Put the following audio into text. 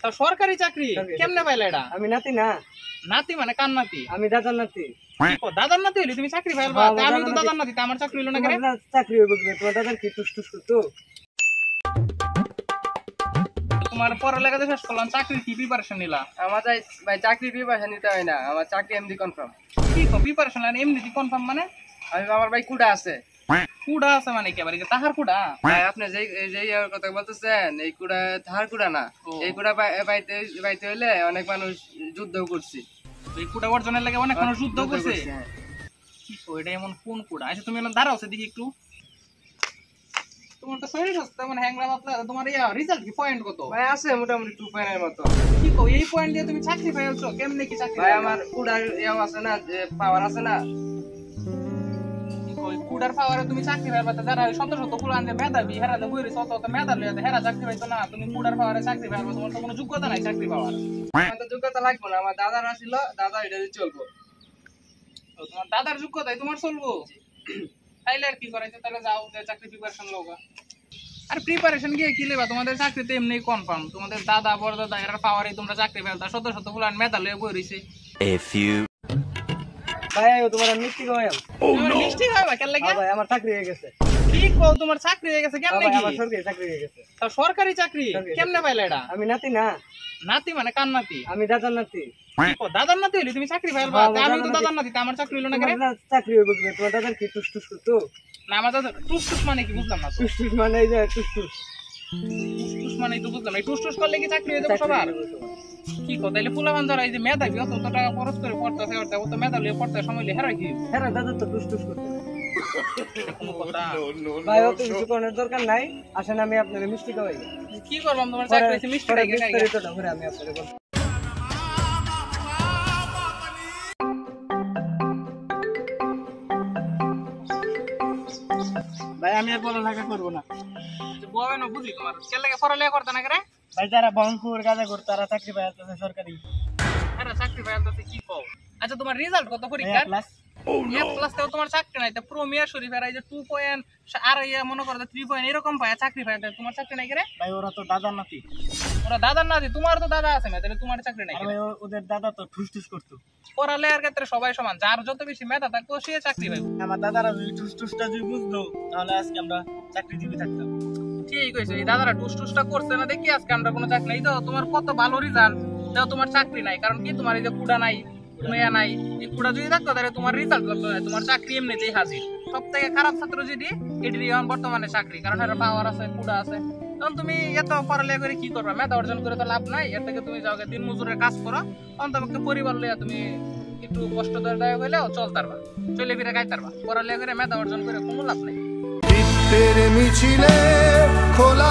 তা সরকারি চাকরি কেমনে পাইলা এটা? আমি নাতি না। নাতি মানে কার নাতি? আমি দাদার নাতি। দাদার নাতি হইলে তুমি চাকরি পাইবা? আমি তো দাদার নাতি, আমার চাকরি হইলো না কেন? চাকরি হইব কি? তোমার দাদার কি টুস করতো? তোমার পড়ালেখা শেষ করলাম, চাকরি কি প্রিপারেশন নিলা? আমার ভাই চাকরি প্রিপারেশন নিতে হয় না, আমার চাকরি এমনি কনফার্ম। কি প্রিপারেশন আর এমনি কনফার্ম মানে? আমার ভাই কুড়া আছে। কুড়া আছে মানে কি? তাহার কুড়া? ভাই আপনি যেই কথা বলতেছেন, এই কুড়া তাহার কুড়া না। এই কুড়া পাইতে হইলে অনেক মানুষ যুদ্ধ করছে। এই কুড়া অর্জনের লাগে অনেক মানুষ যুদ্ধ করছে। কি এটা এমন কোন কুড়া? আচ্ছা তুমি এমন দাঁড়াও দেখি একটু। তোমার তো শরীর স্বাস্থ্য মানে হ্যাংলা পাতলা, তোমার রেজাল্ট কি পয়েন্ট কত? ভাই আছে মোটামুটি 2 পয়েন্টের মতো। কি এই পয়েন্ট দিয়ে তুমি চাকরি পাইছো? কেমনে কি চাকরি? ভাই আমার কুড়ার আছে না, পাওয়ার আছে না। কুড়ার পাওয়ারে তুমি চাকরি পাইবা? যারা শত শত কুড়ান যে মেধাবী হেরা যে বইরে শত শত মেধাবী হেরা চাকরি পাইতো না, তুমি কুড়ার পাওয়ারে চাকরি পাইবা? তোমার তো কোনো যোগ্যতা নাই চাকরি পাওয়ার। আমার তো যোগ্যতা লাগবে না, আমার দাদার ছিল, দাদা এটা চলবো। তোমার দাদার যোগ্যতাই তোমার চলবো? তাইলে আর কি করাইছে? তাহলে যাও চাকরি প্রিপারেশন লোক। আর প্রিপারেশন গিয়ে কি লেবা? তোমাদের চাকরি তো এমনি কনফার্ম। তোমাদের দাদা বড় দাদা এরা পাওয়ারে তোমরা চাকরি পাইতা। শত শত কুড়ান মেধা লয়ে বই রইছে। ভাই তোমার মিষ্টি খাওয়াই। মিষ্টি খাওয়াবা কেন লাগে? ভাই আমার চাকরি হয়ে গেছে। কি কও তোমার চাকরি হয়ে গেছে? কেমনে কি? আমার সরকারি চাকরি হয়ে গেছে। তা সরকারি চাকরি কেমনে পাইলা এটা? আমি নাতি না। নাতি মানে কার নাতি? আমি দাদার নাতি। দাদার নাতি হইলে তুমি চাকরি পাইবা? আমি তো দাদার নাতি, আমার চাকরি হইলো না কেন? চাকরি হইব কি? তোমার দাদার কি টুস করতো? না আমার দাদা টুস মানে কি বুঝলাম না। টুস মানে এই যে টুস মানে তো বুঝলাম না। টুস করলে কি চাকরি হয়ে যাবে সবার? কি কথা? তাইলে ফুলাবান যারা এই যে মেধাবী অত টাকা খরচ করে পড়তেছে, ও তো মেধা লিয়ে পড়তে সময় লিয়ে হেরা কি? হ্যাঁ দাদা তো টুস করতো। কোনো কথা ভাই অত কিছু করার দরকার নাই, আসেন আমি আপনাকে মিষ্টি খাওয়াই। কি করলাম? তোমার চাকরি আছে মিষ্টি খাই খাই। আমি আপনাকে বলবো। ভাই আমি আর পড়ালেখা করবো না। বয় না বুঝি তোমার ছেলে লাগে পড়ালেখা করতে না করে? ভাই যারা বঙ্কুর গাজা করে তারা চাকরি পাইতেছে সরকারি। আরে চাকরি পাইতেছে কি কও? আচ্ছা তোমার রেজাল্ট কত পরীক্ষার? প্লাস তেও তোমার চাকরি নাই, তো প্রমিয়ার শরীফের এই যে 2 পয়েন্ট আর মনে করো 3 পয়েন্ট এরকম পায় চাকরি পায়, তোমার চাকরি নাই করে? ভাই ওরা তো দাদার নাতি। ওরা দাদার নাতি, তোমার তো দাদা আছে না, তাহলে তোমার চাকরি নাই? ভাই ওদের দাদা তো টুস করতো। পড়ালেখার ক্ষেত্রে সবাই সমান, যার যত বেশি মেধা থাকতো সে চাকরি পাইব। আমার দাদারা যদি টুসটা যদি বুঝতো তাহলে আজকে আমরা চাকরিজীবী থাকতাম। ঠিক হয়েছে, এই দাদারা টুসটা করছে না দেখি আজকে আমরা কোনো চাকরি নাই। তো তোমার কত ভালো রেজাল্ট, তাও তোমার চাকরি নাই। কারণ কি? তোমার এই যে কুড়া নাই, মেয়া নাই। এই কুড়া যদি থাকতো তাহলে তোমার রেজাল্ট লাগতো না, তোমার চাকরি এমনিতেই হাজির। সব থেকে খারাপ ছাত্র যদি এটি বর্তমানে চাকরি, কারণ এর পাওয়ার আছে, কুড়া আছে। তখন তুমি এত পড়ালেখা করে কি করবা? মেধা অর্জন করে তো লাভ নাই। এর থেকে তুমি যাও দিন মজুরের কাজ করো, অন্তপক্ষে পরিবার লইয়া তুমি একটু কষ্টদায়ক হইলেও চলতারবা, চলে ফিরে খাইতারবা। পড়ালেখা করে মেধা অর্জন করে কোনো লাভ নাই। মিছিলে খোলা